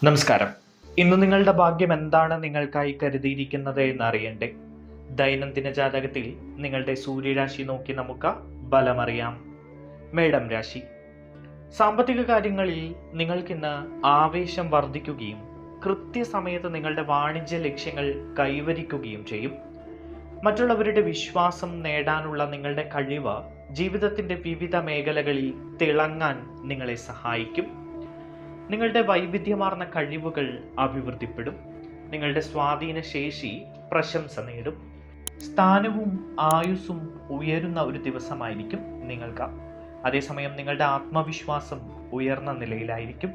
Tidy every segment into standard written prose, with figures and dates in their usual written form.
നമസ്കാരം. ഇന്ന് നിങ്ങളുടെ ഭാഗ്യം എന്താണ് നിങ്ങൾക്കായി കരുതിയിരിക്കുന്നത് എന്നറിയണ്ടേ? ദൈനംദിന ജാതകത്തിൽ നിങ്ങളുടെ സൂര്യരാശി നോക്കി നമുക്ക് ബലമറിയാം. മേടം രാശി. സാമ്പത്തിക കാര്യങ്ങളിൽ നിങ്ങൾക്കിന്ന് ആവേശം വർദ്ധിക്കുകയും കൃത്യസമയത്ത് നിങ്ങളുടെ വാണിജ്യ ലക്ഷ്യങ്ങൾ കൈവരിക്കുകയും ചെയ്യും. മറ്റുള്ളവരുടെ വിശ്വാസം നേടാനുള്ള നിങ്ങളുടെ കഴിവ് ജീവിതത്തിന്റെ വിവിധ മേഖലകളിൽ തിളങ്ങാൻ നിങ്ങളെ സഹായിക്കും. നിങ്ങളുടെ വൈവിധ്യമാർന്ന കഴിവുകൾ അഭിവൃദ്ധിപ്പെടും. നിങ്ങളുടെ സ്വാധീന ശേഷി പ്രശംസ നേടും. സ്ഥാനവും ആയുസ്സും ഉയരുന്ന ഒരു ദിവസമായിരിക്കും നിങ്ങൾക്ക്. അതേസമയം നിങ്ങളുടെ ആത്മവിശ്വാസം ഉയർന്ന നിലയിലായിരിക്കും.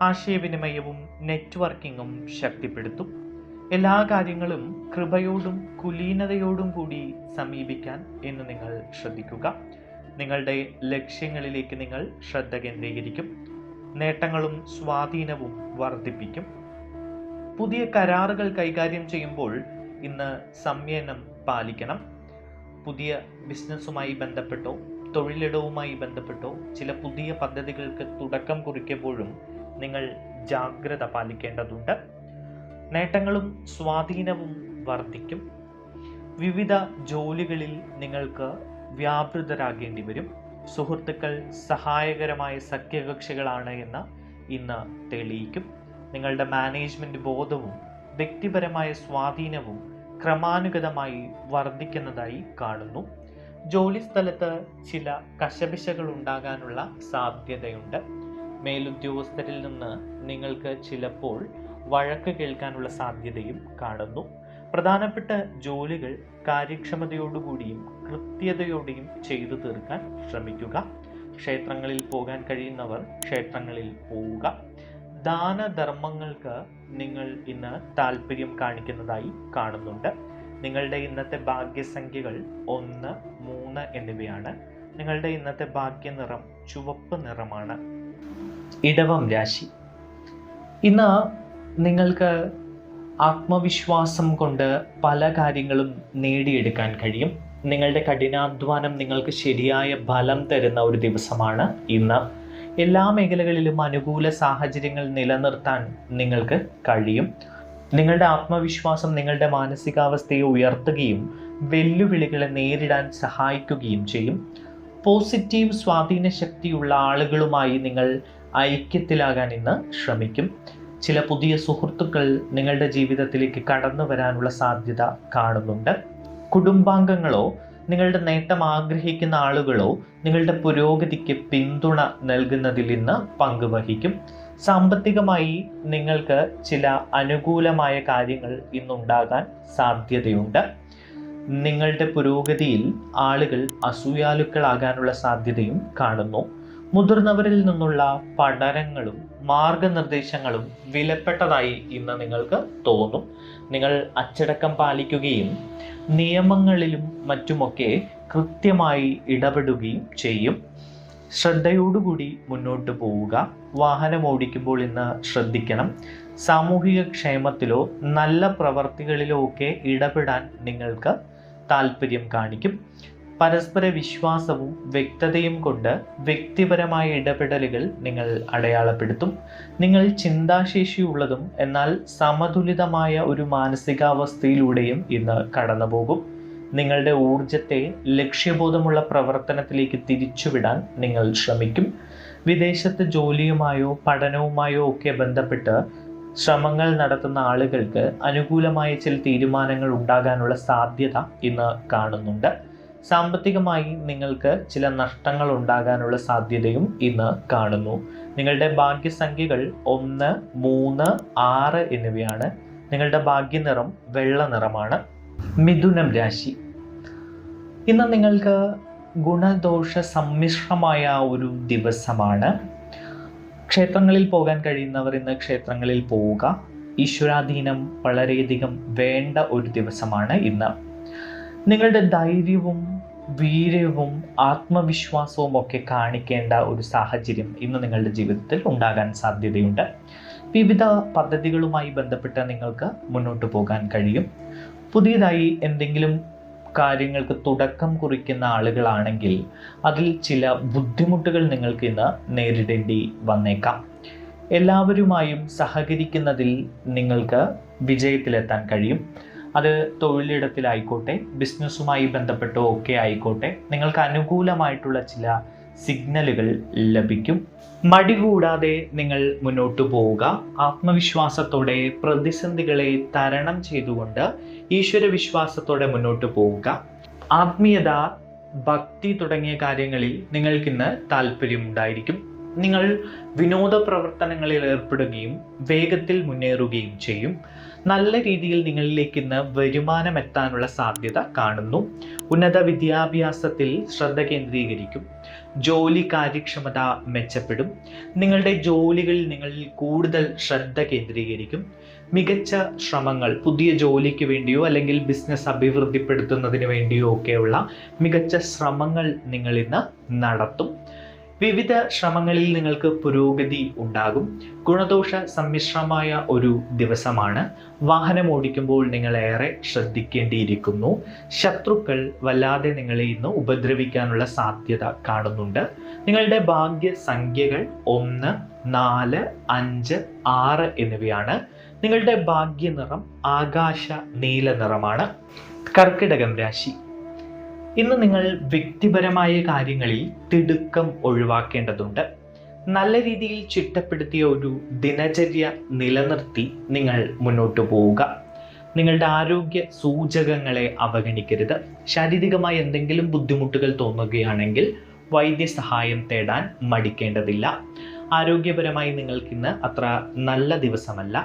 ആശയവിനിമയവും നെറ്റ്വർക്കിങ്ങും ശക്തിപ്പെടുത്തും. എല്ലാ കാര്യങ്ങളും കൃപയോടും കുലീനതയോടും കൂടി സമീപിക്കാൻ ഇന്ന് നിങ്ങൾ ശ്രദ്ധിക്കുക. നിങ്ങളുടെ ലക്ഷ്യങ്ങളിലേക്ക് നിങ്ങൾ ശ്രദ്ധ കേന്ദ്രീകരിക്കും. നേട്ടങ്ങളും സ്വാധീനവും വർദ്ധിപ്പിക്കും. പുതിയ കരാറുകൾ കൈകാര്യം ചെയ്യുമ്പോൾ ഇന്ന് സംയമനം പാലിക്കണം. പുതിയ ബിസിനസ്സുമായി ബന്ധപ്പെട്ടോ തൊഴിലിടവുമായി ബന്ധപ്പെട്ടോ ചില പുതിയ പദ്ധതികൾക്ക് തുടക്കം കുറിക്കുമ്പോഴും നിങ്ങൾ ജാഗ്രത പാലിക്കേണ്ടതുണ്ട്. നേട്ടങ്ങളും സ്വാധീനവും വർദ്ധിക്കും. വിവിധ ജോലികളിൽ നിങ്ങൾക്ക് വ്യാപൃതരാകേണ്ടി വരും. സുഹൃത്തുക്കൾ സഹായകരമായ സഖ്യകക്ഷികളാണ് എന്ന് ഇന്ന് തെളിയിക്കും. നിങ്ങളുടെ മാനേജ്മെന്റ് ബോധവും വ്യക്തിപരമായ സ്വാധീനവും ക്രമാനുഗതമായി വർദ്ധിക്കുന്നതായി കാണുന്നു. ജോലിസ്ഥലത്ത് ചില കശപിശകൾ ഉണ്ടാകാനുള്ള സാധ്യതയുണ്ട്. മേലുദ്യോഗസ്ഥരിൽ നിന്ന് നിങ്ങൾക്ക് ചിലപ്പോൾ വഴക്ക് കേൾക്കാനുള്ള സാധ്യതയും കാണുന്നു. പ്രധാനപ്പെട്ട ജോലികൾ കാര്യക്ഷമതയോടുകൂടിയും കൃത്യതയോടെയും ചെയ്തു തീർക്കാൻ ശ്രമിക്കുക. ക്ഷേത്രങ്ങളിൽ പോകാൻ കഴിയുന്നവർ ക്ഷേത്രങ്ങളിൽ പോവുക. ദാനധർമ്മങ്ങൾക്ക് നിങ്ങൾ ഇന്ന് താല്പര്യം കാണിക്കുന്നതായി കാണുന്നുണ്ട്. നിങ്ങളുടെ ഇന്നത്തെ ഭാഗ്യസംഖ്യകൾ 1, 3 എന്നിവയാണ്. നിങ്ങളുടെ ഇന്നത്തെ ഭാഗ്യനിറം ചുവപ്പ് നിറമാണ്. ഇടവം രാശി. ഇന്ന് നിങ്ങൾക്ക് ആത്മവിശ്വാസം കൊണ്ട് പല കാര്യങ്ങളും നേടിയെടുക്കാൻ കഴിയും. നിങ്ങളുടെ കഠിനാധ്വാനം നിങ്ങൾക്ക് ശരിയായ ഫലം തരുന്ന ഒരു ദിവസമാണ് ഇന്ന്. എല്ലാ മേഖലകളിലും അനുകൂല സാഹചര്യങ്ങൾ നിലനിർത്താൻ നിങ്ങൾക്ക് കഴിയും. നിങ്ങളുടെ ആത്മവിശ്വാസം നിങ്ങളുടെ മാനസികാവസ്ഥയെ ഉയർത്തുകയും വെല്ലുവിളികളെ നേരിടാൻ സഹായിക്കുകയും ചെയ്യും. പോസിറ്റീവ് സ്വാധീന ശക്തിയുള്ള ആളുകളുമായി നിങ്ങൾ ഐക്യത്തിലാകാൻ ഇന്ന് ശ്രമിക്കും. ചില പുതിയ സുഹൃത്തുക്കൾ നിങ്ങളുടെ ജീവിതത്തിലേക്ക് കടന്നു വരാനുള്ള സാധ്യത കാണുന്നുണ്ട്. കുടുംബാംഗങ്ങളോ നിങ്ങളുടെ നേട്ടം ആഗ്രഹിക്കുന്ന ആളുകളോ നിങ്ങളുടെ പുരോഗതിക്ക് പിന്തുണ നൽകുന്നതിൽ ഇന്ന് പങ്കുവഹിക്കും. സാമ്പത്തികമായി നിങ്ങൾക്ക് ചില അനുകൂലമായ കാര്യങ്ങൾ ഇന്നുണ്ടാകാൻ സാധ്യതയുണ്ട്. നിങ്ങളുടെ പുരോഗതിയിൽ ആളുകൾ അസൂയാലുക്കളാകാനുള്ള സാധ്യതയും കാണുന്നു. മുതിർന്നവരിൽ നിന്നുള്ള പഠനങ്ങളും മാർഗനിർദ്ദേശങ്ങളും വിലപ്പെട്ടതായി ഇന്ന് നിങ്ങൾക്ക് തോന്നും. നിങ്ങൾ അച്ചടക്കം പാലിക്കുകയും നിയമങ്ങളിലും മറ്റുമൊക്കെ കൃത്യമായി ഇടപെടുകയും ചെയ്യും. ശ്രദ്ധയോടുകൂടി മുന്നോട്ട് പോവുക. വാഹനം ഓടിക്കുമ്പോൾ ഇന്ന് ശ്രദ്ധിക്കണം. സാമൂഹിക ക്ഷേമത്തിലോ നല്ല പ്രവർത്തികളിലോ ഒക്കെ ഇടപെടാൻ നിങ്ങൾക്ക് താല്പര്യം കാണിക്കും. പരസ്പര വിശ്വാസവും വ്യക്തതയും കൊണ്ട് വ്യക്തിപരമായ ഇടപെടലുകൾ നിങ്ങൾ അടയാളപ്പെടുത്തും. നിങ്ങൾ ചിന്താശേഷിയുള്ളതും എന്നാൽ സമതുലിതമായ ഒരു മാനസികാവസ്ഥയിലൂടെയും ഇന്ന് കടന്നുപോകും. നിങ്ങളുടെ ഊർജത്തെ ലക്ഷ്യബോധമുള്ള പ്രവർത്തനത്തിലേക്ക് തിരിച്ചുവിടാൻ നിങ്ങൾ ശ്രമിക്കും. വിദേശത്ത് ജോലിയുമായോ പഠനവുമായോ ഒക്കെ ബന്ധപ്പെട്ട് ശ്രമങ്ങൾ നടത്തുന്ന ആളുകൾക്ക് അനുകൂലമായ ചില തീരുമാനങ്ങൾ ഉണ്ടാകാനുള്ള സാധ്യത ഇന്ന് കാണുന്നുണ്ട്. സാമ്പത്തികമായി നിങ്ങൾക്ക് ചില നഷ്ടങ്ങൾ ഉണ്ടാകാനുള്ള സാധ്യതയും ഇന്ന് കാണുന്നു. നിങ്ങളുടെ ഭാഗ്യസംഖ്യകൾ 1, 3, 6 എന്നിവയാണ്. നിങ്ങളുടെ ഭാഗ്യനിറം വെള്ള നിറമാണ്. മിഥുനം രാശി. ഇന്ന് നിങ്ങൾക്ക് ഗുണദോഷ സമ്മിശ്രമായ ഒരു ദിവസമാണ്. ക്ഷേത്രങ്ങളിൽ പോകാൻ കഴിയുന്നവർ ഇന്ന് ക്ഷേത്രങ്ങളിൽ പോവുക. ഈശ്വരാധീനം വളരെയധികം വേണ്ട ഒരു ദിവസമാണ് ഇന്ന്. നിങ്ങളുടെ ധൈര്യവും വീര്യവും ആത്മവിശ്വാസവും ഒക്കെ കാണിക്കേണ്ട ഒരു സാഹചര്യം ഇന്ന് നിങ്ങളുടെ ജീവിതത്തിൽ ഉണ്ടാകാൻ സാധ്യതയുണ്ട്. വിവിധ പദ്ധതികളുമായി ബന്ധപ്പെട്ട് നിങ്ങൾക്ക് മുന്നോട്ട് പോകാൻ കഴിയും. പുതിയതായി എന്തെങ്കിലും കാര്യങ്ങൾക്ക് തുടക്കം കുറിക്കുന്ന ആളുകളാണെങ്കിൽ അതിൽ ചില ബുദ്ധിമുട്ടുകൾ നിങ്ങൾക്ക് ഇന്ന് നേരിടേണ്ടി വന്നേക്കാം. എല്ലാവരുമായും സഹകരിക്കുന്നതിൽ നിങ്ങൾക്ക് വിജയത്തിലെത്താൻ കഴിയും. അത് തൊഴിലിടത്തിലായിക്കോട്ടെ, ബിസിനസ്സുമായി ബന്ധപ്പെട്ടോ ഒക്കെ ആയിക്കോട്ടെ, നിങ്ങൾക്ക് അനുകൂലമായിട്ടുള്ള ചില സിഗ്നലുകൾ ലഭിക്കും. മടി കൂടാതെ നിങ്ങൾ മുന്നോട്ട് പോവുക. ആത്മവിശ്വാസത്തോടെ പ്രതിസന്ധികളെ തരണം ചെയ്തുകൊണ്ട് ഈശ്വര വിശ്വാസത്തോടെ മുന്നോട്ട് പോവുക. ആത്മീയത, ഭക്തി തുടങ്ങിയ കാര്യങ്ങളിൽ നിങ്ങൾക്കിന്ന് താല്പര്യമുണ്ടായിരിക്കും. നിങ്ങൾ വിനോദ പ്രവർത്തനങ്ങളിൽ ഏർപ്പെടുകയും വേഗത്തിൽ മുന്നേറുകയും ചെയ്യും. നല്ല രീതിയിൽ നിങ്ങളിലേക്ക് ഇന്ന് വരുമാനം എത്താനുള്ള സാധ്യത കാണുന്നു. ഉന്നത വിദ്യാഭ്യാസത്തിൽ ശ്രദ്ധ കേന്ദ്രീകരിക്കും. ജോലി കാര്യക്ഷമത മെച്ചപ്പെടും. നിങ്ങളുടെ ജോലികളിൽ നിങ്ങൾ കൂടുതൽ ശ്രദ്ധ കേന്ദ്രീകരിക്കും. മികച്ച ശ്രമങ്ങൾ, പുതിയ ജോലിക്ക് വേണ്ടിയോ അല്ലെങ്കിൽ ബിസിനസ് അഭിവൃദ്ധിപ്പെടുത്തുന്നതിന് വേണ്ടിയോ ഒക്കെയുള്ള മികച്ച ശ്രമങ്ങൾ നിങ്ങൾ ഇന്ന് നടത്തും. വിവിധ ശ്രമങ്ങളിൽ നിങ്ങൾക്ക് പുരോഗതി ഉണ്ടാകും. ഗുണദോഷ സമ്മിശ്രമായ ഒരു ദിവസമാണ്. വാഹനം ഓടിക്കുമ്പോൾ നിങ്ങൾ ഏറെ ശ്രദ്ധിക്കേണ്ടിയിരിക്കുന്നു. ശത്രുക്കൾ വല്ലാതെ നിങ്ങളെ ഇന്ന് ഉപദ്രവിക്കാനുള്ള സാധ്യത കാണുന്നുണ്ട്. നിങ്ങളുടെ ഭാഗ്യ സംഖ്യകൾ 1, 4, 5, 6 എന്നിവയാണ്. നിങ്ങളുടെ ഭാഗ്യ നിറം ആകാശ നീല നിറമാണ്. കർക്കിടകം രാശി. ഇന്ന് നിങ്ങൾ വ്യക്തിപരമായ കാര്യങ്ങളിൽ തിടുക്കം ഒഴിവാക്കേണ്ടതുണ്ട്. നല്ല രീതിയിൽ ചിട്ടപ്പെടുത്തിയ ഒരു ദിനചര്യ നിലനിർത്തി നിങ്ങൾ മുന്നോട്ട് പോവുക. നിങ്ങളുടെ ആരോഗ്യ സൂചകങ്ങളെ അവഗണിക്കരുത്. ശാരീരികമായി എന്തെങ്കിലും ബുദ്ധിമുട്ടുകൾ തോന്നുകയാണെങ്കിൽ വൈദ്യസഹായം തേടാൻ മടിക്കേണ്ടതില്ല. ആരോഗ്യപരമായി നിങ്ങൾക്കിന്ന് അത്ര നല്ല ദിവസമല്ല.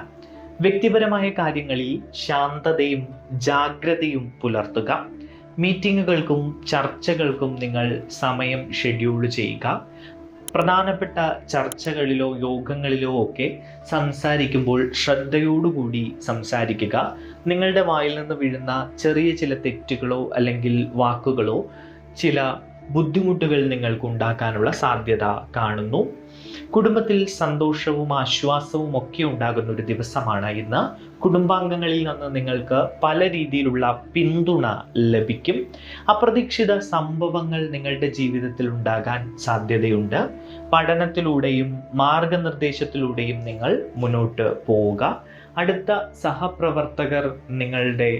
വ്യക്തിപരമായ കാര്യങ്ങളിൽ ശാന്തതയും ജാഗ്രതയും പുലർത്തുക. മീറ്റിങ്ങുകൾക്കും ചർച്ചകൾക്കും നിങ്ങൾ സമയം ഷെഡ്യൂൾ ചെയ്യുക. പ്രധാനപ്പെട്ട ചർച്ചകളിലോ യോഗങ്ങളിലോ ഒക്കെ സംസാരിക്കുമ്പോൾ ശ്രദ്ധയോടുകൂടി സംസാരിക്കുക. നിങ്ങളുടെ വായിൽ നിന്ന് വീഴുന്ന ചെറിയ ചില തെറ്റുകളോ അല്ലെങ്കിൽ വാക്കുകളോ ചില ബുദ്ധിമുട്ടുകൾ നിങ്ങൾക്ക് ഉണ്ടാക്കാനുള്ള സാധ്യത കാണുന്നു. കുടുംബത്തിൽ സന്തോഷവും ആശ്വാസവും ഒക്കെ ഉണ്ടാകുന്ന ഒരു ദിവസമാണ് ഇന്ന്. കുടുംബാംഗങ്ങളിൽ നിന്ന് നിങ്ങൾക്ക് പല രീതിയിലുള്ള പിന്തുണ ലഭിക്കും. അപ്രതീക്ഷിത സംഭവങ്ങൾ നിങ്ങളുടെ ജീവിതത്തിൽ ഉണ്ടാകാൻ സാധ്യതയുണ്ട്. പഠനത്തിലൂടെയും മാർഗനിർദ്ദേശത്തിലൂടെയും നിങ്ങൾ മുന്നോട്ട് പോവുക. അടുത്ത സഹപ്രവർത്തകർ നിങ്ങളുടെ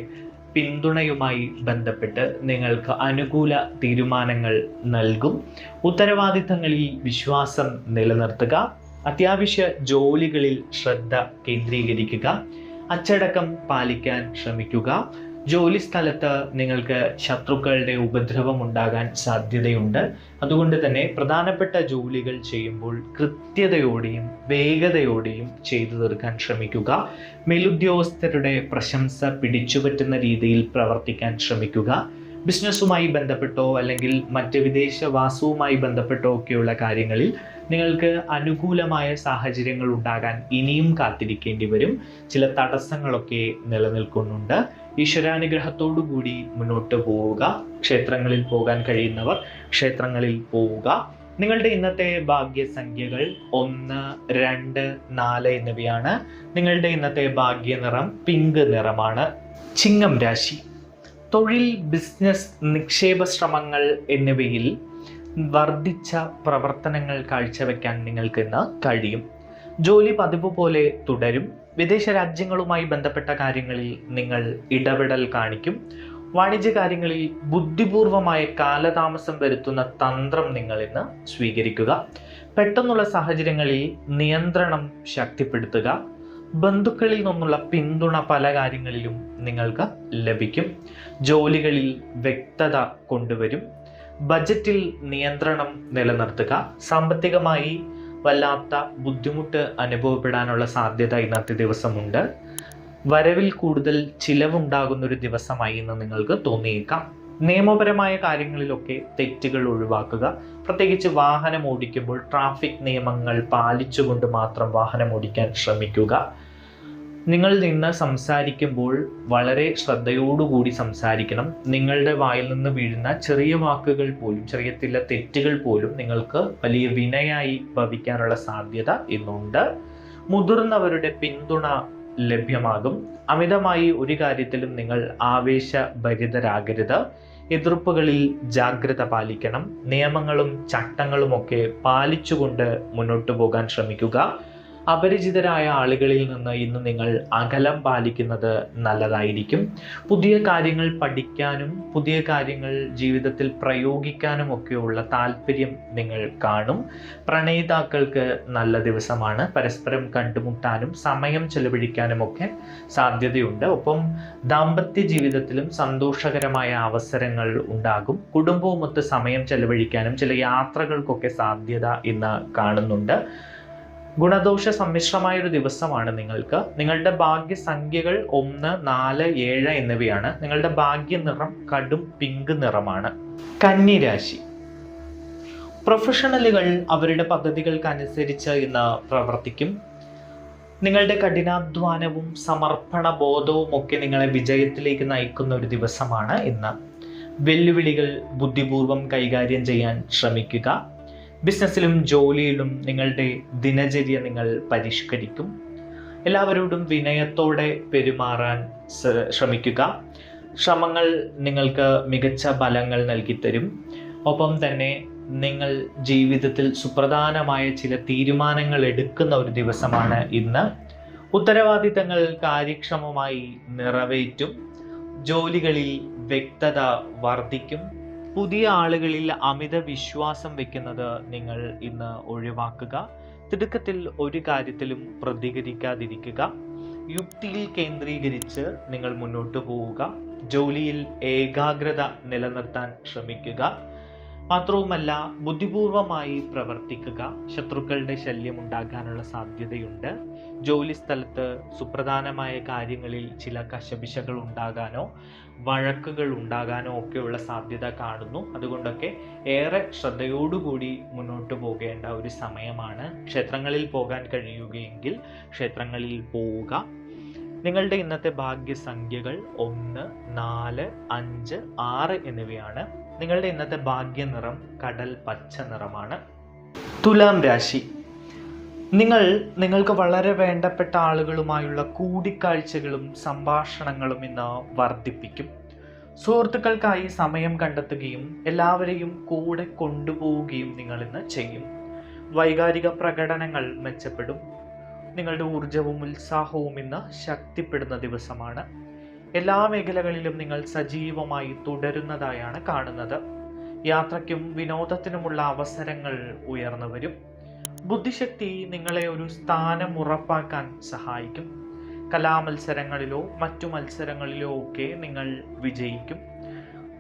പിന്തുണയുമായി ബന്ധപ്പെട്ട് നിങ്ങൾക്ക് അനുകൂല തീരുമാനങ്ങൾ നൽകും. ഉത്തരവാദിത്തങ്ങളിൽ വിശ്വാസം നിലനിർത്തുക. അത്യാവശ്യ ജോലികളിൽ ശ്രദ്ധ കേന്ദ്രീകരിക്കുക. അച്ചടക്കം പാലിക്കാൻ ശ്രമിക്കുക. ജോലി സ്ഥലത്ത് നിങ്ങൾക്ക് ശത്രുക്കളുടെ ഉപദ്രവം ഉണ്ടാകാൻ സാധ്യതയുണ്ട്. അതുകൊണ്ട് തന്നെ പ്രധാനപ്പെട്ട ജോലികൾ ചെയ്യുമ്പോൾ കൃത്യതയോടെയും വേഗതയോടെയും ചെയ്തു തീർക്കാൻ ശ്രമിക്കുക. മേലുദ്യോഗസ്ഥരുടെ പ്രശംസ പിടിച്ചുപറ്റുന്ന രീതിയിൽ പ്രവർത്തിക്കാൻ ശ്രമിക്കുക. ബിസിനസ്സുമായി ബന്ധപ്പെട്ടോ അല്ലെങ്കിൽ മറ്റ് വിദേശവാസവുമായി ബന്ധപ്പെട്ടോ ഒക്കെയുള്ള കാര്യങ്ങളിൽ നിങ്ങൾക്ക് അനുകൂലമായ സാഹചര്യങ്ങൾ ഉണ്ടാകാൻ ഇനിയും കാത്തിരിക്കേണ്ടി വരും. ചില തടസ്സങ്ങളൊക്കെ നിലനിൽക്കുന്നുണ്ട്. ഈശ്വരാനുഗ്രഹത്തോടു കൂടി മുന്നോട്ട് പോവുക. ക്ഷേത്രങ്ങളിൽ പോകാൻ കഴിയുന്നവർ ക്ഷേത്രങ്ങളിൽ പോവുക. നിങ്ങളുടെ ഇന്നത്തെ ഭാഗ്യസംഖ്യകൾ 1, 2, 4 എന്നിവയാണ്. നിങ്ങളുടെ ഇന്നത്തെ ഭാഗ്യ നിറം പിങ്ക് നിറമാണ്. ചിങ്ങം രാശി. തൊഴിൽ, ബിസിനസ്, നിക്ഷേപ ശ്രമങ്ങൾ എന്നിവയിൽ വർദ്ധിച്ച പ്രവർത്തനങ്ങൾ കാഴ്ചവെക്കാൻ നിങ്ങൾക്ക് ഇന്ന് കഴിയും. ജോലി പതിവ് പോലെ തുടരും. വിദേശ രാജ്യങ്ങളുമായി ബന്ധപ്പെട്ട കാര്യങ്ങളിൽ നിങ്ങൾ ഇടപെടൽ കാണിക്കും. വാണിജ്യ കാര്യങ്ങളിൽ ബുദ്ധിപൂർവമായ കാലതാമസം വരുത്തുന്ന തന്ത്രം നിങ്ങൾ ഇന്ന് സ്വീകരിക്കുക. പെട്ടെന്നുള്ള സാഹചര്യങ്ങളിൽ നിയന്ത്രണം ശക്തിപ്പെടുത്തുക. ബന്ധുക്കളിൽ നിന്നുള്ള പിന്തുണ പല കാര്യങ്ങളിലും നിങ്ങൾക്ക് ലഭിക്കും. ജോലികളിൽ വ്യക്തത കൊണ്ടുവരും. ബജറ്റിൽ നിയന്ത്രണം നിലനിർത്തുക. സാമ്പത്തികമായി വല്ലാത്ത ബുദ്ധിമുട്ട് അനുഭവപ്പെടാനുള്ള സാധ്യത ഇന്നത്തെ ദിവസമുണ്ട്. വരവിൽ കൂടുതൽ ചിലവുണ്ടാകുന്ന ഒരു ദിവസമായി ഇന്ന് നിങ്ങൾക്ക് തോന്നിയേക്കാം. നിയമപരമായ കാര്യങ്ങളിലൊക്കെ തെറ്റുകൾ ഒഴിവാക്കുക. പ്രത്യേകിച്ച് വാഹനം ഓടിക്കുമ്പോൾ ട്രാഫിക് നിയമങ്ങൾ പാലിച്ചുകൊണ്ട് മാത്രം വാഹനം ഓടിക്കാൻ ശ്രമിക്കുക. നിങ്ങൾ നിന്ന് സംസാരിക്കുമ്പോൾ വളരെ ശ്രദ്ധയോടുകൂടി സംസാരിക്കണം. നിങ്ങളുടെ വായിൽ നിന്ന് വീഴുന്ന ചെറിയ വാക്കുകൾ പോലും, ചെറിയ ചില തെറ്റുകൾ പോലും നിങ്ങൾക്ക് വലിയ വിനയായി ഭവിക്കാനുള്ള സാധ്യത ഇന്നുണ്ട്. മുതിർന്നവരുടെ പിന്തുണ ലഭ്യമാകും. അമിതമായി ഒരു കാര്യത്തിലും നിങ്ങൾ ആവേശഭരിതരാകരുത്. എതിർപ്പുകളിൽ ജാഗ്രത പാലിക്കണം. നിയമങ്ങളും ചട്ടങ്ങളും ഒക്കെ പാലിച്ചുകൊണ്ട് മുന്നോട്ട് പോകാൻ ശ്രമിക്കുക. അപരിചിതരായ ആളുകളിൽ നിന്ന് ഇന്ന് നിങ്ങൾ അകലം പാലിക്കുന്നത് നല്ലതായിരിക്കും. പുതിയ കാര്യങ്ങൾ പഠിക്കാനും പുതിയ കാര്യങ്ങൾ ജീവിതത്തിൽ പ്രയോഗിക്കാനും ഒക്കെയുള്ള താല്പര്യം നിങ്ങൾ കാണും. പ്രണയിതാക്കൾക്ക് നല്ല ദിവസമാണ്. പരസ്പരം കണ്ടുമുട്ടാനും സമയം ചെലവഴിക്കാനും ഒക്കെ സാധ്യതയുണ്ട്. ഒപ്പം ദാമ്പത്യ ജീവിതത്തിലും സന്തോഷകരമായ അവസരങ്ങൾ ഉണ്ടാകും. കുടുംബവുമൊത്ത് സമയം ചെലവഴിക്കാനും ചില യാത്രകൾക്കൊക്കെ സാധ്യത ഇന്ന് കാണുന്നുണ്ട്. ഗുണദോഷ സമ്മിശ്രമായൊരു ദിവസമാണ് നിങ്ങൾക്ക്. നിങ്ങളുടെ ഭാഗ്യസംഖ്യകൾ 1, 4, 7 എന്നിവയാണ്. നിങ്ങളുടെ ഭാഗ്യ നിറം കടും പിങ്ക് നിറമാണ്. കന്നി രാശി. പ്രൊഫഷണലുകൾ അവരുടെ പദ്ധതികൾക്കനുസരിച്ച് ഇന്ന് പ്രവർത്തിക്കും. നിങ്ങളുടെ കഠിനാധ്വാനവും സമർപ്പണ ബോധവും ഒക്കെ നിങ്ങളെ വിജയത്തിലേക്ക് നയിക്കുന്ന ഒരു ദിവസമാണ് ഇന്ന്. വെല്ലുവിളികൾ ബുദ്ധിപൂർവം കൈകാര്യം ചെയ്യാൻ ശ്രമിക്കുക. ബിസിനസ്സിലും ജോലിയിലും നിങ്ങളുടെ ദിനചര്യ നിങ്ങൾ പരിഷ്കരിക്കും. എല്ലാവരോടും വിനയത്തോടെ പെരുമാറാൻ ശ്രമിക്കുക. ശ്രമങ്ങൾ നിങ്ങൾക്ക് മികച്ച ഫലങ്ങൾ നൽകിത്തരും. ഒപ്പം തന്നെ നിങ്ങൾ ജീവിതത്തിൽ സുപ്രധാനമായ ചില തീരുമാനങ്ങൾ എടുക്കുന്ന ഒരു ദിവസമാണ് ഇന്ന്. ഉത്തരവാദിത്തങ്ങൾ കാര്യക്ഷമമായി നിറവേറ്റും. ജോലികളിൽ വ്യക്തത വർദ്ധിക്കും. പുതിയ ആളുകളിൽ അമിത വിശ്വാസം വെക്കുന്നത് നിങ്ങൾ ഇന്ന് ഒഴിവാക്കുക. തിടുക്കത്തിൽ ഒരു കാര്യത്തിലും പ്രതികരിക്കാതിരിക്കുക. യുക്തിയിൽ കേന്ദ്രീകരിച്ച് നിങ്ങൾ മുന്നോട്ട് പോവുക. ജോലിയിൽ ഏകാഗ്രത നിലനിർത്താൻ ശ്രമിക്കുക. മാത്രവുമല്ല, ബുദ്ധിപൂർവമായി പ്രവർത്തിക്കുക. ശത്രുക്കളുടെ ശല്യം ഉണ്ടാകാനുള്ള സാധ്യതയുണ്ട്. ജോലി സ്ഥലത്ത് സുപ്രധാനമായ കാര്യങ്ങളിൽ ചില കശപിശകൾ ഉണ്ടാകാനോ വഴക്കുകൾ ഉണ്ടാകാനോ ഒക്കെയുള്ള സാധ്യത കാണുന്നു. അതുകൊണ്ടൊക്കെ ഏറെ ശ്രദ്ധയോടുകൂടി മുന്നോട്ട് പോകേണ്ട ഒരു സമയമാണ്. ക്ഷേത്രങ്ങളിൽ പോകാൻ കഴിയുകയെങ്കിൽ ക്ഷേത്രങ്ങളിൽ പോവുക. നിങ്ങളുടെ ഇന്നത്തെ ഭാഗ്യസംഖ്യകൾ 1, 4, 5, 6 എന്നിവയാണ്. നിങ്ങളുടെ ഇന്നത്തെ ഭാഗ്യ നിറം കടൽ പച്ച നിറമാണ്. തുലാം രാശി. നിങ്ങൾക്ക് വളരെ വേണ്ടപ്പെട്ട ആളുകളുമായുള്ള കൂടിക്കാഴ്ചകളും സംഭാഷണങ്ങളും ഇന്ന് വർദ്ധിപ്പിക്കും. സുഹൃത്തുക്കൾക്കായി സമയം കണ്ടെത്തുകയും എല്ലാവരെയും കൂടെ കൊണ്ടുപോവുകയും നിങ്ങൾ ഇന്ന് ചെയ്യും. വൈകാരിക പ്രകടനങ്ങൾ മെച്ചപ്പെടും. നിങ്ങളുടെ ഊർജവും ഉത്സാഹവും ഇന്ന് ശക്തിപ്പെടുന്ന ദിവസമാണ്. എല്ലാ മേഖലകളിലും നിങ്ങൾ സജീവമായി തുടരുന്നതായാണ് കാണുന്നത്. യാത്രയ്ക്കും വിനോദത്തിനുമുള്ള അവസരങ്ങൾ ഉയർന്നു വരും. ബുദ്ധിശക്തി നിങ്ങളെ ഒരു സ്ഥാനം ഉറപ്പാക്കാൻ സഹായിക്കും. കലാമത്സരങ്ങളിലോ മറ്റു മത്സരങ്ങളിലോ ഒക്കെ നിങ്ങൾ വിജയിക്കും.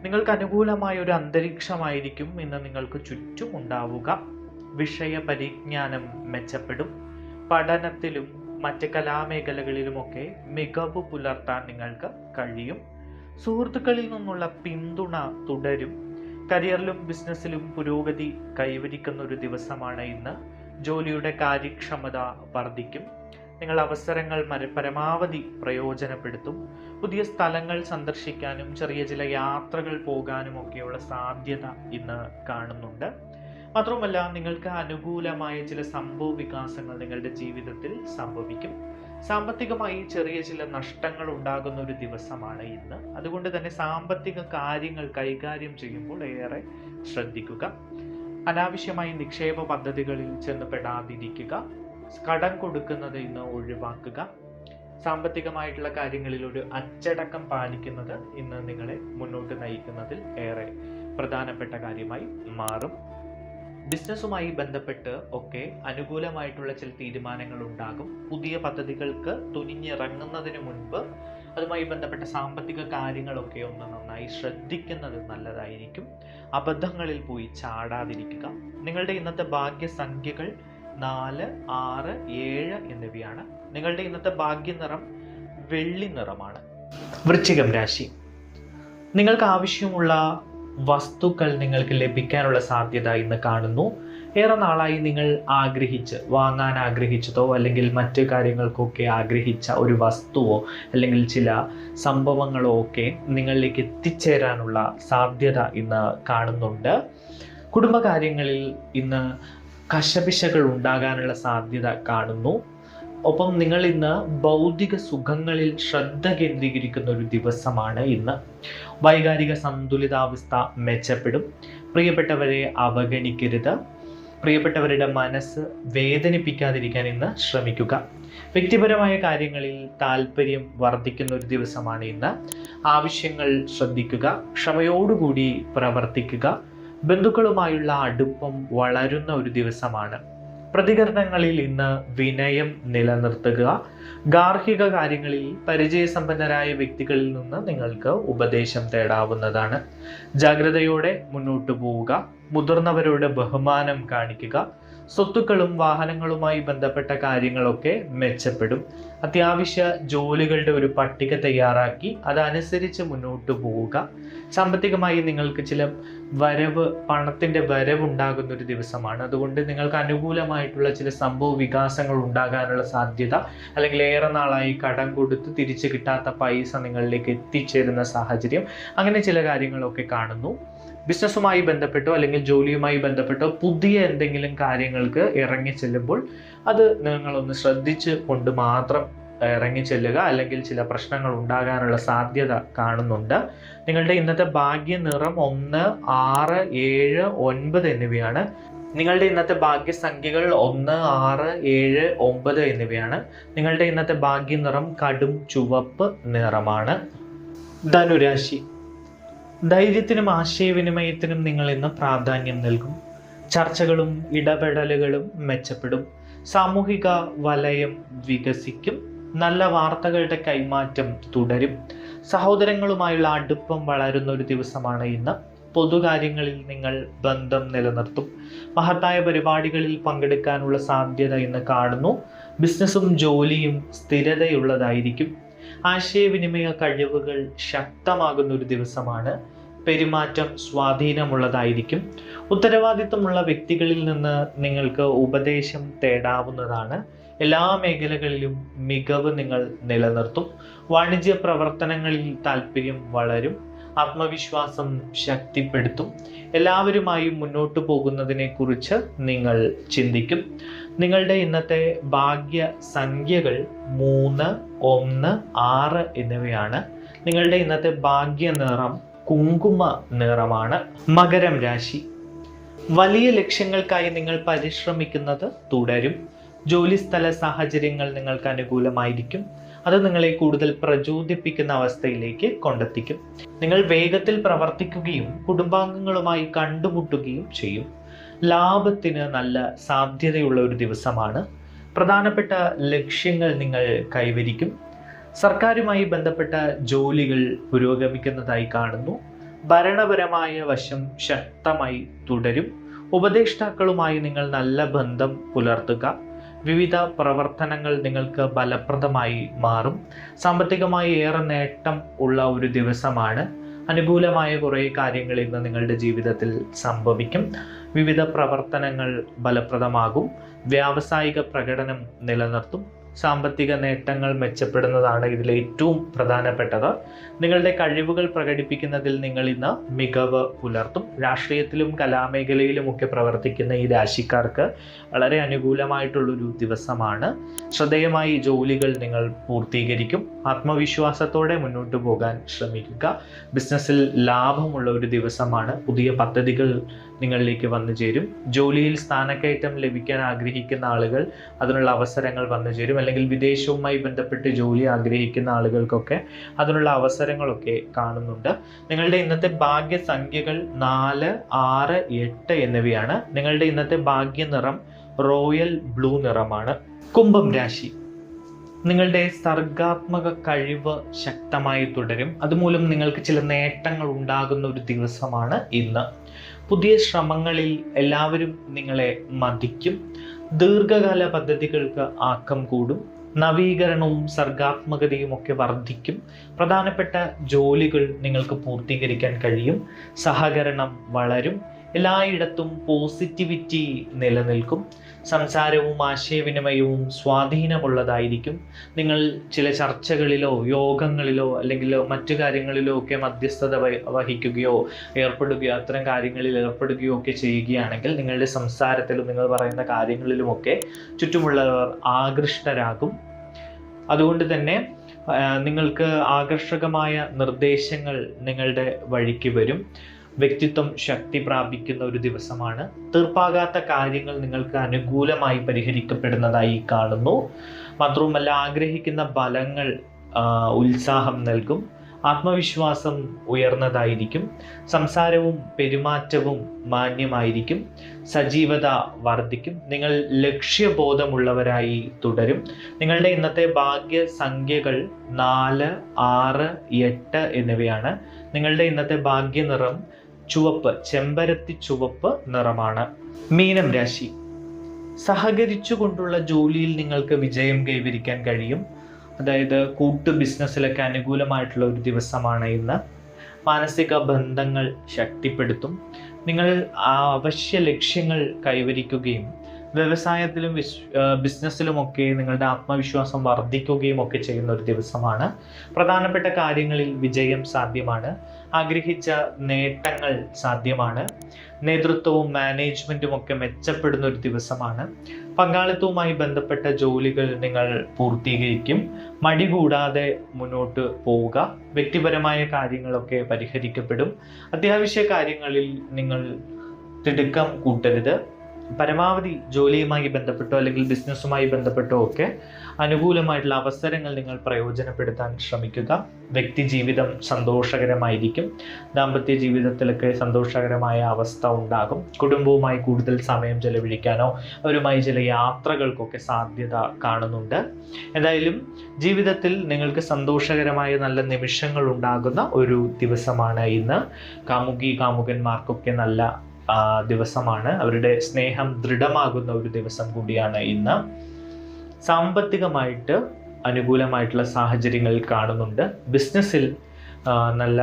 നിങ്ങൾക്ക് അനുകൂലമായ ഒരു അന്തരീക്ഷമായിരിക്കും ഇന്ന് നിങ്ങൾക്ക് ചുറ്റും ഉണ്ടാവുക. വിഷയ പരിജ്ഞാനം മെച്ചപ്പെടും. പഠനത്തിലും മറ്റ് കലാമേഖലകളിലുമൊക്കെ മികവ് പുലർത്താൻ നിങ്ങൾക്ക് കഴിയും. സുഹൃത്തുക്കളിൽ നിന്നുള്ള പിന്തുണ തുടരും. കരിയറിലും ബിസിനസ്സിലും പുരോഗതി കൈവരിക്കുന്ന ഒരു ദിവസമാണ് ഇന്ന്. ജോലിയുടെ കാര്യക്ഷമത വർദ്ധിക്കും. നിങ്ങൾ അവസരങ്ങൾ പരമാവധി പ്രയോജനപ്പെടുത്തും. പുതിയ സ്ഥലങ്ങൾ സന്ദർശിക്കാനും ചെറിയ ചില യാത്രകൾ പോകാനും ഒക്കെയുള്ള സാധ്യത ഇന്ന് കാണുന്നുണ്ട്. മാത്രവുമല്ല, നിങ്ങൾക്ക് അനുകൂലമായ ചില സംഭവ വികാസങ്ങൾ നിങ്ങളുടെ ജീവിതത്തിൽ സംഭവിക്കും. സാമ്പത്തികമായി ചെറിയ ചില നഷ്ടങ്ങൾ ഉണ്ടാകുന്ന ഒരു ദിവസമാണ് ഇന്ന്. അതുകൊണ്ട് തന്നെ സാമ്പത്തിക കാര്യങ്ങൾ കൈകാര്യം ചെയ്യുമ്പോൾ ഏറെ ശ്രദ്ധിക്കുക. അനാവശ്യമായി നിക്ഷേപ പദ്ധതികളിൽ ചെന്ന് പെടാതിരിക്കുക. കടം കൊടുക്കുന്നത് ഇന്ന് ഒഴിവാക്കുക. സാമ്പത്തികമായിട്ടുള്ള കാര്യങ്ങളിൽ ഒരു അച്ചടക്കം പാലിക്കുന്നത് ഇന്ന് നിങ്ങളെ മുന്നോട്ട് നയിക്കുന്നതിൽ ഏറെ പ്രധാനപ്പെട്ട കാര്യമായി മാറും. ബിസിനസ്സുമായി ബന്ധപ്പെട്ട് ഒക്കെ അനുകൂലമായിട്ടുള്ള ചില തീരുമാനങ്ങൾ ഉണ്ടാകും. പുതിയ പദ്ധതികൾക്ക് തുനിഞ്ഞിറങ്ങുന്നതിന് മുൻപ് അതുമായി ബന്ധപ്പെട്ട സാമ്പത്തിക കാര്യങ്ങളൊക്കെ ഒന്ന് നന്നായി ശ്രദ്ധിക്കുന്നത് നല്ലതായിരിക്കും. അബദ്ധങ്ങളിൽ പോയി ചാടാതിരിക്കുക. നിങ്ങളുടെ ഇന്നത്തെ ഭാഗ്യസംഖ്യകൾ 4, 6, 7 എന്നിവയാണ്. നിങ്ങളുടെ ഇന്നത്തെ ഭാഗ്യ നിറം വെള്ളി നിറമാണ്. വൃശ്ചികം രാശി. നിങ്ങൾക്ക് ആവശ്യമുള്ള വസ്തുക്കൾ നിങ്ങൾക്ക് ലഭിക്കാനുള്ള സാധ്യത ഇന്ന് കാണുന്നു. ഏറെ നാളായി നിങ്ങൾ വാങ്ങാൻ ആഗ്രഹിച്ചതോ അല്ലെങ്കിൽ മറ്റു കാര്യങ്ങൾക്കൊക്കെ ആഗ്രഹിച്ച ഒരു വസ്തുവോ അല്ലെങ്കിൽ ചില സംഭവങ്ങളോ ഒക്കെ നിങ്ങളിലേക്ക് എത്തിച്ചേരാനുള്ള സാധ്യത ഇന്ന് കാണുന്നുണ്ട്. കുടുംബകാര്യങ്ങളിൽ ഇന്ന് കശപിശകൾ ഉണ്ടാകാനുള്ള സാധ്യത കാണുന്നു. ഒപ്പം നിങ്ങൾ ഇന്ന് ഭൗതിക സുഖങ്ങളിൽ ശ്രദ്ധ കേന്ദ്രീകരിക്കുന്ന ഒരു ദിവസമാണ് ഇന്ന്. വൈകാരിക സന്തുലിതാവസ്ഥ മെച്ചപ്പെടും. പ്രിയപ്പെട്ടവരെ അവഗണിക്കരുത്. പ്രിയപ്പെട്ടവരുടെ മനസ്സ് വേദനിപ്പിക്കാതിരിക്കാൻ ഇന്ന് ശ്രമിക്കുക. വ്യക്തിപരമായ കാര്യങ്ങളിൽ താല്പര്യം വർദ്ധിക്കുന്ന ഒരു ദിവസമാണ് ഇന്ന്. ആവശ്യങ്ങൾ ശ്രദ്ധിക്കുക, ക്ഷമയോടുകൂടി പ്രവർത്തിക്കുക. ബന്ധുക്കളുമായുള്ള അടുപ്പം വളരുന്ന ഒരു ദിവസമാണ്. പ്രതികരണങ്ങളിൽ ഇന്ന് വിനയം നിലനിർത്തുക. ഗാർഹിക കാര്യങ്ങളിൽ പരിചയസമ്പന്നരായ വ്യക്തികളിൽ നിന്ന് നിങ്ങൾക്ക് ഉപദേശം തേടാവുന്നതാണ്. ജാഗ്രതയോടെ മുന്നോട്ട് പോവുക. മുതിർന്നവരോട് ബഹുമാനം കാണിക്കുക. സ്വത്തുക്കളും വാഹനങ്ങളുമായി ബന്ധപ്പെട്ട കാര്യങ്ങളൊക്കെ മെച്ചപ്പെടും. അത്യാവശ്യ ജോലികളുടെ ഒരു പട്ടിക തയ്യാറാക്കി അതനുസരിച്ച് മുന്നോട്ട് പോവുക. സാമ്പത്തികമായി നിങ്ങൾക്ക് ചില പണത്തിൻ്റെ വരവുണ്ടാകുന്ന ഒരു ദിവസമാണ്. അതുകൊണ്ട് നിങ്ങൾക്ക് അനുകൂലമായിട്ടുള്ള ചില സംഭവ വികാസങ്ങൾ ഉണ്ടാകാനുള്ള സാധ്യത, അല്ലെങ്കിൽ ഏറെ നാളായി കടം കൊടുത്ത് തിരിച്ചു കിട്ടാത്ത പൈസ നിങ്ങളിലേക്ക് എത്തിച്ചേരുന്ന സാഹചര്യം, അങ്ങനെ ചില കാര്യങ്ങളൊക്കെ കാണുന്നു. ബിസിനസ്സുമായി ബന്ധപ്പെട്ടോ അല്ലെങ്കിൽ ജോലിയുമായി ബന്ധപ്പെട്ടോ പുതിയ എന്തെങ്കിലും കാര്യങ്ങൾക്ക് ഇറങ്ങി ചെല്ലുമ്പോൾ അത് നിങ്ങളൊന്ന് ശ്രദ്ധിച്ച് കൊണ്ട് മാത്രം ഇറങ്ങി ചെല്ലുക, അല്ലെങ്കിൽ ചില പ്രശ്നങ്ങൾ ഉണ്ടാകാനുള്ള സാധ്യത കാണുന്നുണ്ട്. നിങ്ങളുടെ ഇന്നത്തെ ഭാഗ്യ നിറം 1, 6, 7, 9 എന്നിവയാണ്. നിങ്ങളുടെ ഇന്നത്തെ ഭാഗ്യസംഖ്യകൾ 1, 6, 7, 9 എന്നിവയാണ്. നിങ്ങളുടെ ഇന്നത്തെ ഭാഗ്യ നിറം കടും ചുവപ്പ് നിറമാണ്. ധനുരാശി. ധൈര്യത്തിനും ആശയവിനിമയത്തിനും നിങ്ങൾ ഇന്ന് പ്രാധാന്യം നൽകും. ചർച്ചകളും ഇടപെടലുകളും മെച്ചപ്പെടും. സാമൂഹിക വലയം വികസിക്കും. നല്ല വാർത്തകളുടെ കൈമാറ്റം തുടരും. സഹോദരങ്ങളുമായുള്ള അടുപ്പം വളരുന്ന ഒരു ദിവസമാണ് ഇന്ന്. പൊതുകാര്യങ്ങളിൽ നിങ്ങൾ ബന്ധം നിലനിർത്തും. മഹത്തായ പരിപാടികളിൽ പങ്കെടുക്കാനുള്ള സാധ്യത ഇന്ന് കാണുന്നു. ബിസിനസ്സും ജോലിയും സ്ഥിരതയുള്ളതായിരിക്കും. ആശയവിനിമയ കഴിവുകൾ ശക്തമാകുന്ന ഒരു ദിവസമാണ്. പെരുമാറ്റം സ്വാധീനമുള്ളതായിരിക്കും. ഉത്തരവാദിത്തമുള്ള വ്യക്തികളിൽ നിന്ന് നിങ്ങൾക്ക് ഉപദേശം തേടാവുന്നതാണ്. എല്ലാ മേഖലകളിലും മികവ് നിങ്ങൾ നിലനിർത്തും. വാണിജ്യ പ്രവർത്തനങ്ങളിൽ താല്പര്യം വളരും. ആത്മവിശ്വാസം ശക്തിപ്പെടുത്തും. എല്ലാവരുമായും മുന്നോട്ട് പോകുന്നതിനെ കുറിച്ച് നിങ്ങൾ ചിന്തിക്കും. നിങ്ങളുടെ ഇന്നത്തെ ഭാഗ്യ സംഖ്യകൾ 3, 1, 6 എന്നിവയാണ്. നിങ്ങളുടെ ഇന്നത്തെ ഭാഗ്യ നിറം കുങ്കുമ നിറമാണ്. മകരം രാശി. വലിയ ലക്ഷ്യങ്ങൾക്കായി നിങ്ങൾ പരിശ്രമിക്കുന്നത് തുടരും. ജോലിസ്ഥല സാഹചര്യങ്ങൾ നിങ്ങൾക്ക് അനുകൂലമായിരിക്കും. അത് നിങ്ങളെ കൂടുതൽ പ്രചോദിപ്പിക്കുന്ന അവസ്ഥയിലേക്ക് കൊണ്ടെത്തിക്കും. നിങ്ങൾ വേഗത്തിൽ പ്രവർത്തിക്കുകയും കുടുംബാംഗങ്ങളുമായി കണ്ടുമുട്ടുകയും ചെയ്യും. ലാഭത്തിന് നല്ല സാധ്യതയുള്ള ഒരു ദിവസമാണ്. പ്രധാനപ്പെട്ട ലക്ഷ്യങ്ങൾ നിങ്ങൾ കൈവരിക്കും. സർക്കാരുമായി ബന്ധപ്പെട്ട ജോലികൾ പുരോഗമിക്കുന്നതായി കാണുന്നു. ഭരണപരമായ വശം ശക്തമായി തുടരും. ഉപദേഷ്ടാക്കളുമായി നിങ്ങൾ നല്ല ബന്ധം പുലർത്തുക. വിവിധ പ്രവർത്തനങ്ങൾ നിങ്ങൾക്ക് ഫലപ്രദമായി മാറും. സാമ്പത്തികമായി ഏറെ നേട്ടം ഉള്ള ഒരു ദിവസമാണ്. അനുകൂലമായ കുറേ കാര്യങ്ങൾ ഇന്ന് നിങ്ങളുടെ ജീവിതത്തിൽ സംഭവിക്കും. വിവിധ പ്രവർത്തനങ്ങൾ ഫലപ്രദമാകും. വ്യാവസായിക പ്രകടനം നിലനിർത്തും. സാമ്പത്തിക നേട്ടങ്ങൾ മെച്ചപ്പെടുന്നതാണ് ഇതിൽ ഏറ്റവും പ്രധാനപ്പെട്ടത്. നിങ്ങളുടെ കഴിവുകൾ പ്രകടിപ്പിക്കുന്നതിൽ നിങ്ങൾ ഇന്ന് മികവ് പുലർത്തും. രാഷ്ട്രീയത്തിലും കലാമേഖലയിലുമൊക്കെ പ്രവർത്തിക്കുന്ന ഈ രാശിക്കാർക്ക് വളരെ അനുകൂലമായിട്ടുള്ളൊരു ദിവസമാണ്. ശ്രദ്ധേയമായി ജോലികൾ നിങ്ങൾ പൂർത്തീകരിക്കും. ആത്മവിശ്വാസത്തോടെ മുന്നോട്ട് പോകാൻ ശ്രമിക്കുക. ബിസിനസ്സിൽ ലാഭമുള്ള ഒരു ദിവസമാണ്. പുതിയ പദ്ധതികൾ നിങ്ങളിലേക്ക് വന്നു ചേരും. ജോലിയിൽ സ്ഥാനക്കയറ്റം ലഭിക്കാൻ ആഗ്രഹിക്കുന്ന ആളുകൾ അതിനുള്ള അവസരങ്ങൾ വന്നു ചേരും. അല്ലെങ്കിൽ വിദേശവുമായി ബന്ധപ്പെട്ട് ജോലി ആഗ്രഹിക്കുന്ന ആളുകൾക്കൊക്കെ അതിനുള്ള അവസരങ്ങളൊക്കെ കാണുന്നുണ്ട്. നിങ്ങളുടെ ഇന്നത്തെ ഭാഗ്യസംഖ്യകൾ 4, 6, 8 എന്നിവയാണ്. നിങ്ങളുടെ ഇന്നത്തെ ഭാഗ്യ നിറം റോയൽ ബ്ലൂ നിറമാണ്. കുംഭം രാശി. നിങ്ങളുടെ സർഗാത്മക കഴിവ് ശക്തമായി തുടരും. അതുമൂലം നിങ്ങൾക്ക് ചില നേട്ടങ്ങൾ ഉണ്ടാകുന്ന ഒരു ദിവസമാണ് ഇന്ന്. പുതിയ ശ്രമങ്ങളിൽ എല്ലാവരും നിങ്ങളെ മതിക്കും. ദീർഘകാല പദ്ധതികൾക്ക് ആക്കം കൂടും. നവീകരണവും സർഗാത്മകതയും ഒക്കെ വർദ്ധിക്കും. പ്രധാനപ്പെട്ട ജോലികൾ നിങ്ങൾക്ക് പൂർത്തീകരിക്കാൻ കഴിയും. സഹകരണം വളരും. എല്ലായിടത്തും പോസിറ്റിവിറ്റി നിലനിൽക്കും. സംസാരവും ആശയവിനിമയവും സ്വാധീനമുള്ളതായിരിക്കും. നിങ്ങൾ ചില ചർച്ചകളിലോ യോഗങ്ങളിലോ അല്ലെങ്കിൽ മറ്റു കാര്യങ്ങളിലോ ഒക്കെ മധ്യസ്ഥത വഹിക്കുകയോ ഏർപ്പെടുകയോ അത്തരം കാര്യങ്ങളിൽ ഏർപ്പെടുകയോ ഒക്കെ ചെയ്യുകയാണെങ്കിൽ നിങ്ങളുടെ സംസാരത്തിലും നിങ്ങൾ പറയുന്ന കാര്യങ്ങളിലുമൊക്കെ ചുറ്റുമുള്ളവർ ആകൃഷ്ടരാകും. അതുകൊണ്ട് തന്നെ നിങ്ങൾക്ക് ആകർഷകമായ നിർദ്ദേശങ്ങൾ നിങ്ങളുടെ വഴിക്ക് വരും. വ്യക്തിത്വം ശക്തി പ്രാപിക്കുന്ന ഒരു ദിവസമാണ്. തീർപ്പാകാത്ത കാര്യങ്ങൾ നിങ്ങൾക്ക് അനുകൂലമായി പരിഹരിക്കപ്പെടുന്നതായി കാണുന്നു. മാത്രവുമല്ല, ആഗ്രഹിക്കുന്ന ഫലങ്ങൾ ഉത്സാഹം നൽകും. ആത്മവിശ്വാസം ഉയർന്നതായിരിക്കും. സംസാരവും പെരുമാറ്റവും മാന്യമായിരിക്കും. സജീവത വർദ്ധിക്കും. നിങ്ങൾ ലക്ഷ്യബോധമുള്ളവരായി തുടരും. നിങ്ങളുടെ ഇന്നത്തെ ഭാഗ്യസംഖ്യകൾ 4, 6, 8 എന്നിവയാണ്. നിങ്ങളുടെ ഇന്നത്തെ ഭാഗ്യനിറം ചുവപ്പ്, ചെമ്പരത്തി ചുവപ്പ് നിറമാണ്. മീനം രാശി. സഹകരിച്ചുകൊണ്ടുള്ള ജോലിയിൽ നിങ്ങൾക്ക് വിജയം കൈവരിക്കാൻ കഴിയും. അതായത് കൂട്ടു ബിസിനസ്സിലൊക്കെ അനുകൂലമായിട്ടുള്ള ഒരു ദിവസമാണ് ഇന്ന്. മാനസിക ബന്ധങ്ങൾ ശക്തിപ്പെടുത്തും. നിങ്ങൾ അവശ്യ ലക്ഷ്യങ്ങൾ കൈവരിക്കുകയും വ്യവസായത്തിലും ബിസിനസ്സിലുമൊക്കെ നിങ്ങളുടെ ആത്മവിശ്വാസം വർദ്ധിക്കുകയും ഒക്കെ ചെയ്യുന്ന ഒരു ദിവസമാണ്. പ്രധാനപ്പെട്ട കാര്യങ്ങളിൽ വിജയം സാധ്യമാണ്. ആഗ്രഹിച്ച നേട്ടങ്ങൾ സാധ്യമാണ്. നേതൃത്വവും മാനേജ്മെൻറ്റും ഒക്കെ മെച്ചപ്പെടുന്ന ഒരു ദിവസമാണ്. പങ്കാളിത്തവുമായി ബന്ധപ്പെട്ട ജോലികൾ നിങ്ങൾ പൂർത്തീകരിക്കും. മടി കൂടാതെ മുന്നോട്ട് പോവുക. വ്യക്തിപരമായ കാര്യങ്ങളൊക്കെ പരിഹരിക്കപ്പെടും. അത്യാവശ്യ കാര്യങ്ങളിൽ നിങ്ങൾ തിടുക്കം കൂട്ടരുത്. പരമാവധി ജോലിയുമായി ബന്ധപ്പെട്ടോ അല്ലെങ്കിൽ ബിസിനസ്സുമായി ബന്ധപ്പെട്ടോ ഒക്കെ അനുകൂലമായിട്ടുള്ള അവസരങ്ങൾ നിങ്ങൾ പ്രയോജനപ്പെടുത്താൻ ശ്രമിക്കുക. വ്യക്തി ജീവിതം സന്തോഷകരമായിരിക്കും. ദാമ്പത്യ ജീവിതത്തിലൊക്കെ സന്തോഷകരമായ അവസ്ഥ ഉണ്ടാകും. കുടുംബവുമായി കൂടുതൽ സമയം ചെലവഴിക്കാനോ അവരുമായി ചില യാത്രകൾക്കൊക്കെ സാധ്യത കാണുന്നുണ്ട്. എന്തായാലും ജീവിതത്തിൽ നിങ്ങൾക്ക് സന്തോഷകരമായ നല്ല നിമിഷങ്ങൾ ഉണ്ടാകുന്ന ഒരു ദിവസമാണ് ഇന്ന്. കാമുകന്മാർക്കൊക്കെ നല്ല ദിവസമാണ്. അവരുടെ സ്നേഹം ദൃഢമാകുന്ന ഒരു ദിവസം കൂടിയാണ് ഇന്ന്. സാമ്പത്തികമായിട്ട് അനുകൂലമായിട്ടുള്ള സാഹചര്യങ്ങൾ കാണുന്നുണ്ട്. ബിസിനസ്സിൽ നല്ല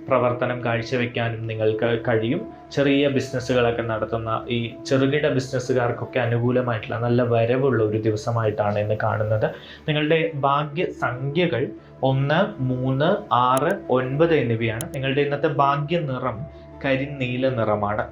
പ്രവർത്തനം കാഴ്ചവെക്കാനും നിങ്ങൾക്ക് കഴിയും. ചെറിയ ബിസിനസ്സുകളൊക്കെ നടത്തുന്ന ഈ ചെറുകിട ബിസിനസ്സുകാർക്കൊക്കെ അനുകൂലമായിട്ടുള്ള നല്ല വരവുള്ള ഒരു ദിവസമായിട്ടാണ് ഇന്ന് കാണുന്നത്. നിങ്ങളുടെ ഭാഗ്യസംഖ്യകൾ 1, 3, 6, 9 എന്നിവയാണ്. നിങ്ങളുടെ ഇന്നത്തെ ഭാഗ്യ നിറം കരിനീല നിറമാണ്.